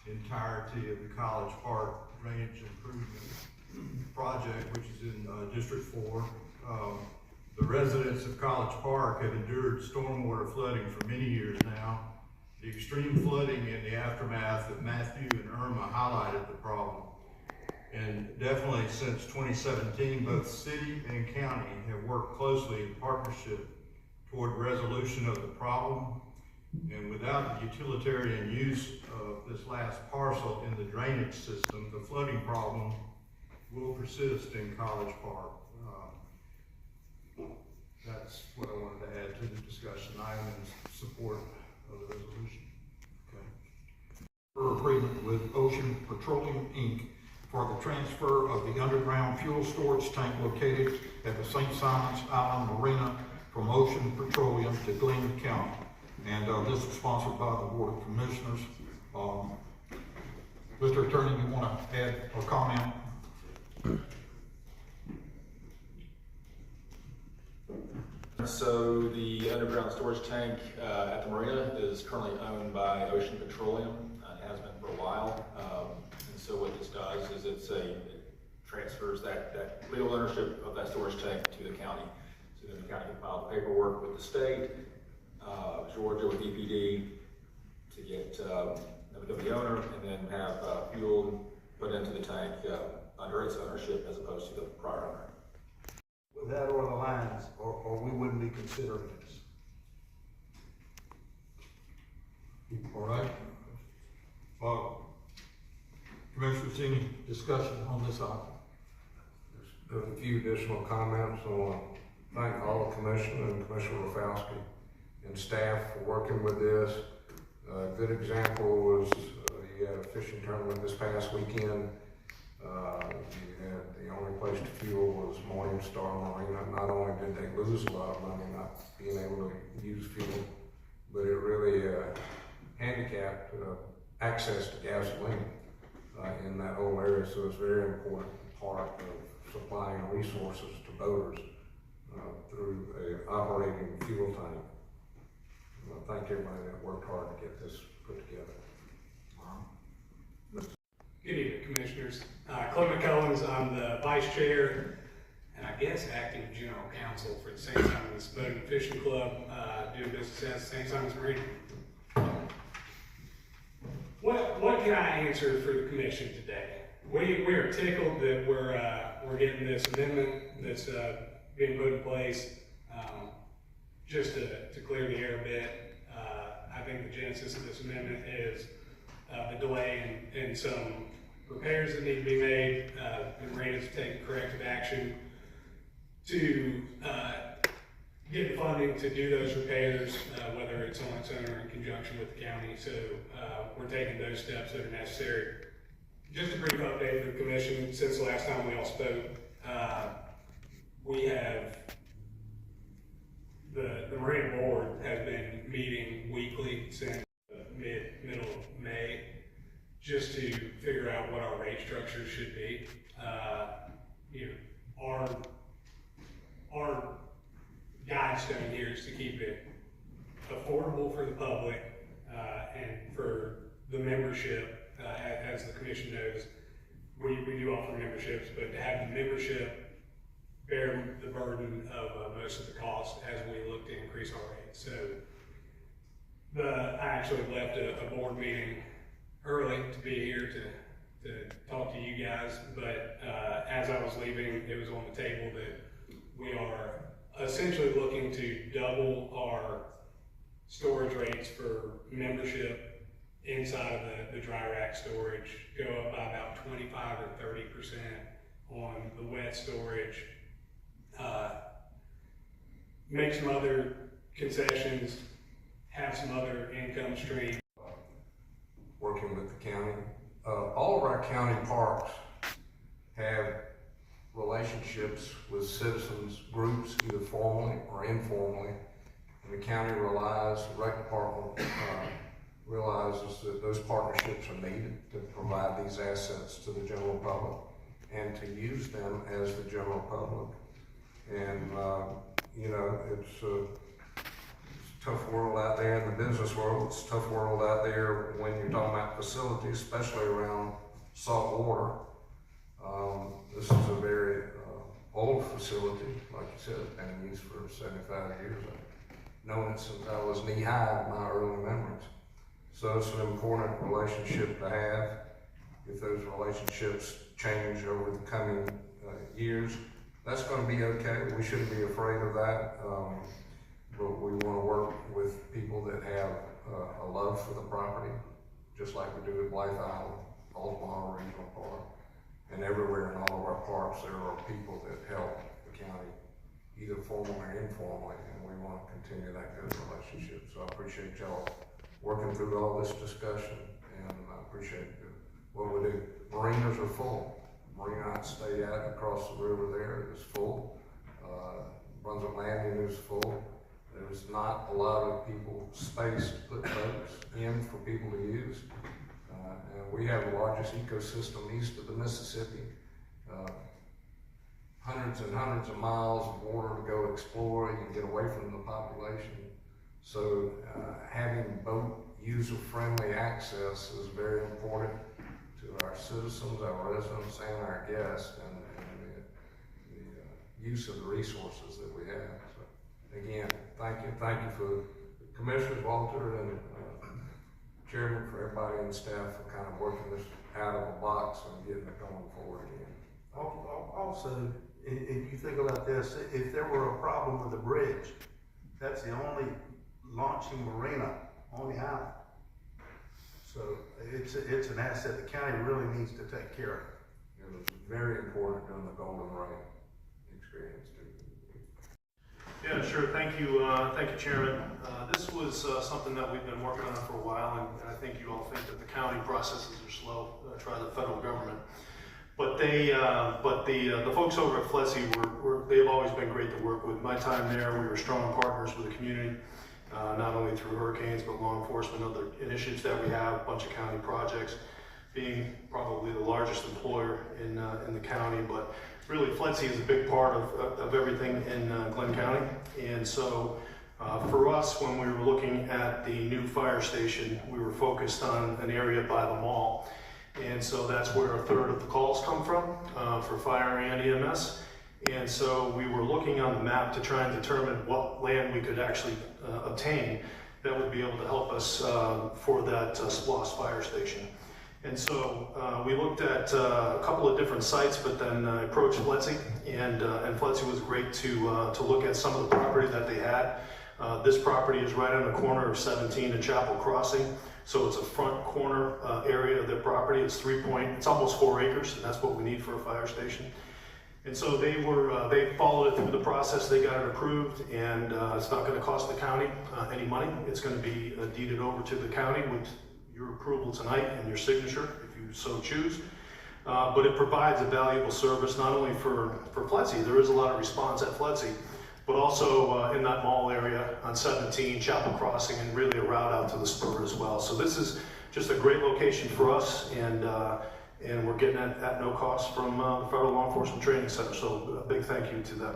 entirety of the College Park Drainage Improvement Project, which is in District 4. The residents of College Park have endured stormwater flooding for many years now. The extreme flooding in the aftermath of Matthew and Irma highlighted the problem. And definitely since 2017, both city and county have worked closely in partnership toward resolution of the problem. And without the utilitarian use of this last parcel in the drainage system, the flooding problem will persist in College Park. That's what I wanted to add to the discussion. I am in support of the resolution. Okay. For agreement with Ocean Petroleum Inc. for the transfer of the underground fuel storage tank located at the St. Simons Island Marina from Ocean Petroleum to Glynn County. And this is sponsored by the Board of Commissioners. Mr. Attorney, you want to add a comment? So the underground storage tank at the marina is currently owned by Ocean Petroleum and has been for a while. And so what this does is it transfers that legal ownership of that storage tank to the county. So then the county can file the paperwork with the state, Georgia with EPD to get become the owner, and then have fuel put into the tank under its ownership as opposed to the prior owner. With that on the lines, or we wouldn't be considering this. All right. Commissioners, any discussion on this item? There's a few additional comments. I want to thank all the commissioners and Commissioner Rafalski and staff for working with this. A good example was you had a fishing tournament this past weekend. You had the only place to fuel was Morning Star Marina. Not only did they lose a lot of money not being able to use fuel, but it really handicapped access to gasoline in that whole area. So it's a very important part of supplying resources to boaters through an operating fuel tank. Thank everybody that worked hard to get this put together. Good evening, Commissioners. Clint McCullins, I'm the Vice Chair and I guess Acting General Counsel for the St. Simons Boating and Fishing Club, doing business as St. Simons Marina. What can I answer for the Commission today? We are tickled that we're getting this amendment that's being put in place. Just to clear the air a bit, I think the genesis of this amendment is the delay in some repairs that need to be made. The Marina's taking corrective action to get the funding to do those repairs, whether it's on its own or in conjunction with the county. So we're taking those steps that are necessary. Just a brief update for the Commission. Since the last time we all spoke, we have the Marina Board has been meeting weekly since middle of May, just to figure out what our rate structure should be. Our guidestone here is to keep it affordable for the public and for the membership. As the Commission knows, we do offer memberships, but to have the membership bear the burden of most of the cost as we look to increase our rates. So I actually left a board meeting early to be here to talk to you guys, but as I was leaving, it was on the table that we are essentially looking to double our storage rates for membership inside of the dry rack storage, go up by about 25 or 30% on the wet storage, make some other concessions, have some other income streams. Working with the county. All of our county parks have relationships with citizens groups, either formally or informally. And the county the rec department realizes that those partnerships are needed to provide these assets to the general public and to use them as the general public. And, it's tough world out there in the business world. It's a tough world out there when you're talking about facilities, especially around salt water. This is a very old facility, like you said, it's been in use for 75 years. I've known it since I was knee-high in my early memories. So it's an important relationship to have. If those relationships change over the coming years, that's going to be okay. We shouldn't be afraid of that. But we want to work with people that have a love for the property, just like we do at Blythe Island, Baltimore Regional Park, and everywhere in all of our parks there are people that help the county, either formally or informally, and we want to continue that good relationship. So I appreciate y'all working through all this discussion, and I appreciate what we do. Marinas are full. Marina I stay at across the river there is full. Brunswick Landing is full. There's not a lot of space to put boats in for people to use. And we have the largest ecosystem east of the Mississippi. Hundreds and hundreds of miles of water to go explore. You can get away from the population. So having boat user-friendly access is very important to our citizens, our residents, and our guests, and the use of the resources that we have. So, again, thank you for Commissioners Walter and Chairman, for everybody and staff for kind of working this out of the box and getting it going forward again. Also, if you think about this, if there were a problem with the bridge, that's the only launching marina on the island. So it's an asset the county really needs to take care of. It was very important during the Golden Ray experience too. Yeah, sure. Thank you, Chairman. This was something that we've been working on for a while, and I think you all think that the county processes are slow. Try the federal government, but the folks over at FLESI they've always been great to work with. My time there, we were strong partners with the community, not only through hurricanes but law enforcement, other initiatives that we have, a bunch of county projects, being probably the largest employer in the county, but really FLESI is a big part of everything in Glynn County. And so for us, when we were looking at the new fire station, we were focused on an area by the mall. And so that's where a third of the calls come from for fire and EMS. And so we were looking on the map to try and determine what land we could actually obtain that would be able to help us for that lost fire station. And so we looked at a couple of different sites, but then approached FLESI, and FLESI was great to look at some of the property that they had. This property is right on the corner of 17 and Chapel Crossing, so it's a front corner area of their property. It's almost 4 acres, and that's what we need for a fire station. And so they followed it through the process. They got it approved, and it's not going to cost the county any money. It's going to be deeded over to the county with your approval tonight and your signature, if you so choose. But it provides a valuable service not only for FLESI. There is a lot of response at FLESI, but also in that mall area on 17, Chapel Crossing, and really a route out to the spur as well. So this is just a great location for us, and we're getting it at no cost from the Federal Law Enforcement Training Center. So a big thank you to them.